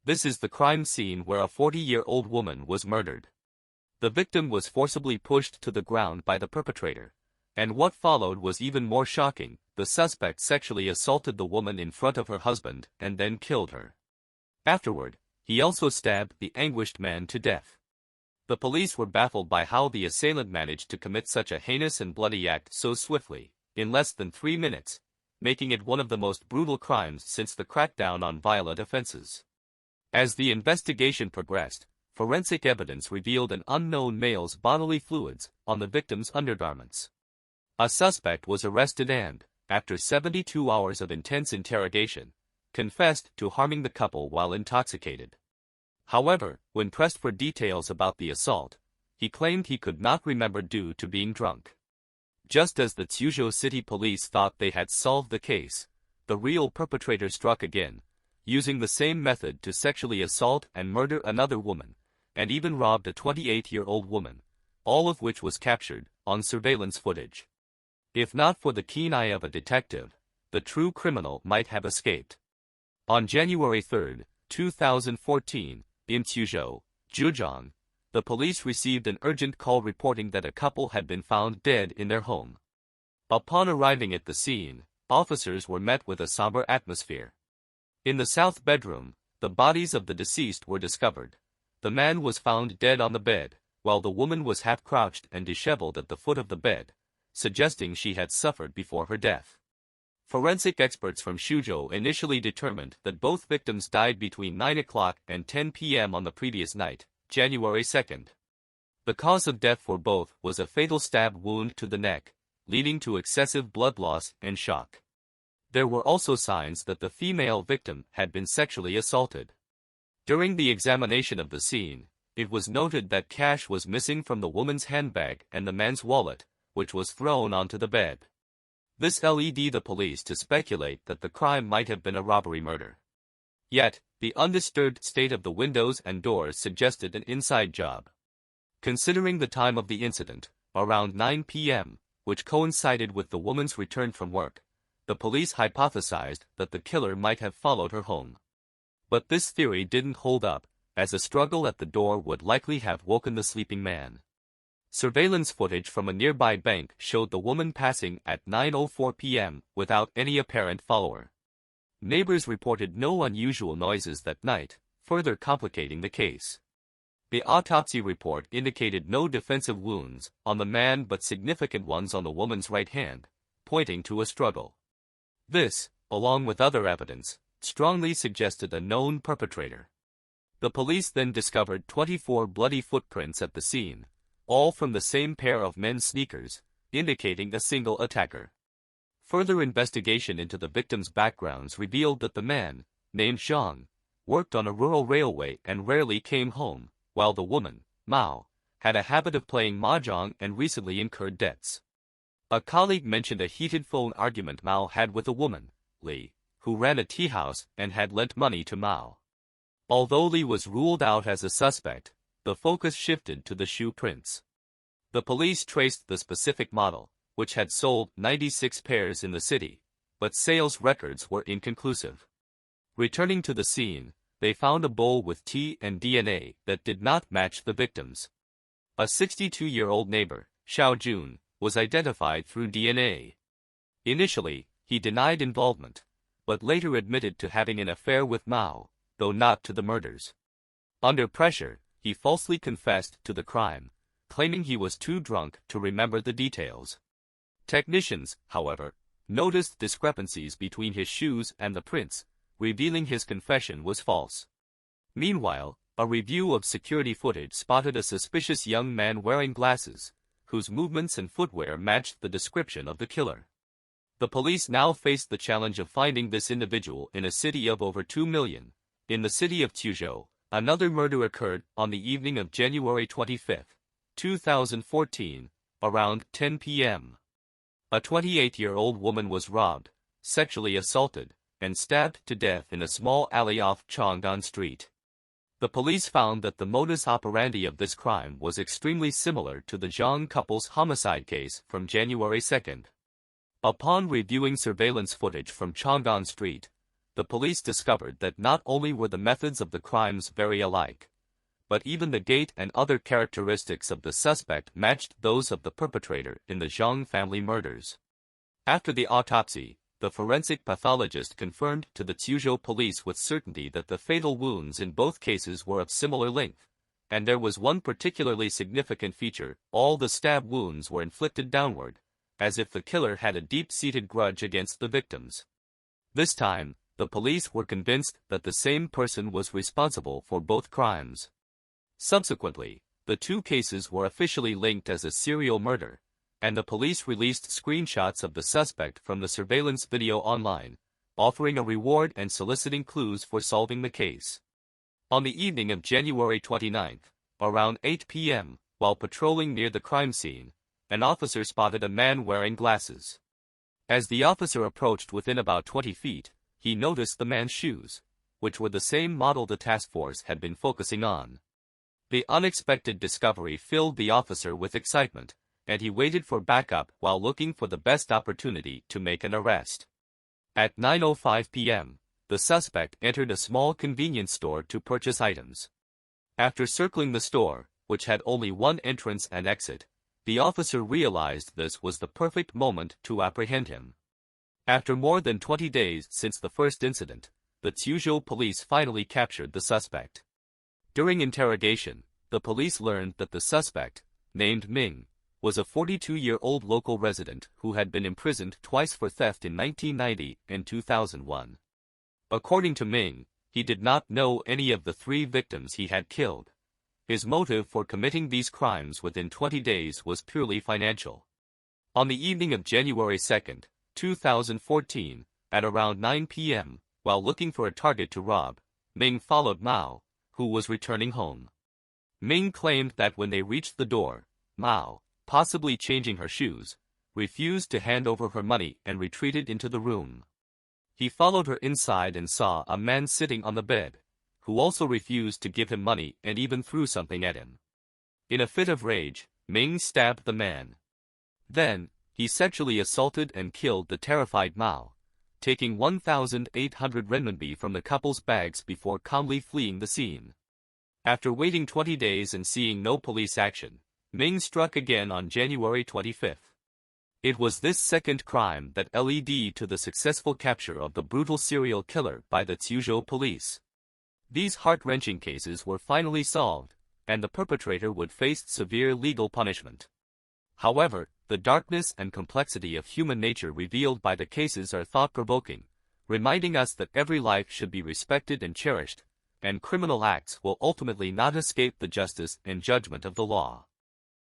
This is the crime scene where a 40-year-old woman was murdered. The victim was forcibly pushed to the ground by the perpetrator. And what followed was even more shocking. The suspect sexually assaulted the woman in front of her husband and then killed her. Afterward, he also stabbed the anguished man to death. The police were baffled by how the assailant managed to commit such a heinous and bloody act so swiftly, in less than 3 minutes, making it one of the most brutal crimes since the crackdown on violent offenses. As the investigation progressed, forensic evidence revealed an unknown male's bodily fluids on the victim's undergarments. A suspect was arrested and, after 72 hours of intense interrogation, confessed to harming the couple while intoxicated. However, when pressed for details about the assault, he claimed he could not remember due to being drunk. Just as the Suzhou City Police thought they had solved the case, the real perpetrator struck again, using the same method to sexually assault and murder another woman, and even robbed a 28-year-old woman, all of which was captured on surveillance footage. If not for the keen eye of a detective, the true criminal might have escaped. On January 3, 2014, in Suzhou, Zhejiang, the police received an urgent call reporting that a couple had been found dead in their home. Upon arriving at the scene, officers were met with a somber atmosphere. In the south bedroom, the bodies of the deceased were discovered. The man was found dead on the bed, while the woman was half-crouched and disheveled at the foot of the bed, suggesting she had suffered before her death. Forensic experts from Suzhou initially determined that both victims died between 9 o'clock and 10 p.m. on the previous night, January 2. The cause of death for both was a fatal stab wound to the neck, leading to excessive blood loss and shock. There were also signs that the female victim had been sexually assaulted. During the examination of the scene, it was noted that cash was missing from the woman's handbag and the man's wallet, which was thrown onto the bed. This led the police to speculate that the crime might have been a robbery murder. Yet, the undisturbed state of the windows and doors suggested an inside job. Considering the time of the incident, around 9 p.m., which coincided with the woman's return from work, the police hypothesized that the killer might have followed her home. But this theory didn't hold up, as a struggle at the door would likely have woken the sleeping man. Surveillance footage from a nearby bank showed the woman passing at 9:04 p.m. without any apparent follower. Neighbors reported no unusual noises that night, further complicating the case. The autopsy report indicated no defensive wounds on the man but significant ones on the woman's right hand, pointing to a struggle. This, along with other evidence, strongly suggested a known perpetrator. The police then discovered 24 bloody footprints at the scene, all from the same pair of men's sneakers, indicating a single attacker. Further investigation into the victims' backgrounds revealed that the man, named Zhang, worked on a rural railway and rarely came home, while the woman, Mao, had a habit of playing mahjong and recently incurred debts. A colleague mentioned a heated phone argument Mao had with a woman, Li, who ran a tea house and had lent money to Mao. Although Li was ruled out as a suspect, the focus shifted to the shoe prints. The police traced the specific model, which had sold 96 pairs in the city, but sales records were inconclusive. Returning to the scene, they found a bowl with tea and DNA that did not match the victims. A 62-year-old neighbor, Xiao Jun, was identified through DNA. Initially, he denied involvement, but later admitted to having an affair with Mao, though not to the murders. Under pressure, he falsely confessed to the crime, claiming he was too drunk to remember the details. Technicians, however, noticed discrepancies between his shoes and the prints, revealing his confession was false. Meanwhile, a review of security footage spotted a suspicious young man wearing glasses, whose movements and footwear matched the description of the killer. The police now faced the challenge of finding this individual in a city of over 2 million. In the city of Suzhou, another murder occurred on the evening of January 25, 2014, around 10 p.m. A 28-year-old woman was robbed, sexually assaulted, and stabbed to death in a small alley off Chang'an Street. The police found that the modus operandi of this crime was extremely similar to the Zhang couple's homicide case from January 2. Upon reviewing surveillance footage from Chang'an Street, the police discovered that not only were the methods of the crimes very alike, but even the gait and other characteristics of the suspect matched those of the perpetrator in the Zhang family murders. After the autopsy, the forensic pathologist confirmed to the Suzhou police with certainty that the fatal wounds in both cases were of similar length, and there was one particularly significant feature: all the stab wounds were inflicted downward, as if the killer had a deep-seated grudge against the victims. This time, the police were convinced that the same person was responsible for both crimes. Subsequently, the two cases were officially linked as a serial murder, and the police released screenshots of the suspect from the surveillance video online, offering a reward and soliciting clues for solving the case. On the evening of January 29, around 8 p.m., while patrolling near the crime scene, an officer spotted a man wearing glasses. As the officer approached within about 20 feet, he noticed the man's shoes, which were the same model the task force had been focusing on. The unexpected discovery filled the officer with excitement, and he waited for backup while looking for the best opportunity to make an arrest. At 9:05 p.m., the suspect entered a small convenience store to purchase items. After circling the store, which had only one entrance and exit, the officer realized this was the perfect moment to apprehend him. After more than 20 days since the first incident, the Suzhou police finally captured the suspect. During interrogation, the police learned that the suspect, named Ming, was a 42-year-old local resident who had been imprisoned twice for theft in 1990 and 2001. According to Ming, he did not know any of the 3 victims he had killed. His motive for committing these crimes within 20 days was purely financial. On the evening of January 2, 2014, at around 9 p.m., while looking for a target to rob, Ming followed Mao, who was returning home. Ming claimed that when they reached the door, Mao, possibly changing her shoes, refused to hand over her money and retreated into the room. He followed her inside and saw a man sitting on the bed, who also refused to give him money and even threw something at him. In a fit of rage, Ming stabbed the man. Then, he sexually assaulted and killed the terrified Mao, taking 1,800 renminbi from the couple's bags before calmly fleeing the scene. After waiting 20 days and seeing no police action, Ming struck again on January 25. It was this second crime that led to the successful capture of the brutal serial killer by the Suzhou police. These heart-wrenching cases were finally solved, and the perpetrator would face severe legal punishment. However, the darkness and complexity of human nature revealed by the cases are thought-provoking, reminding us that every life should be respected and cherished, and criminal acts will ultimately not escape the justice and judgment of the law.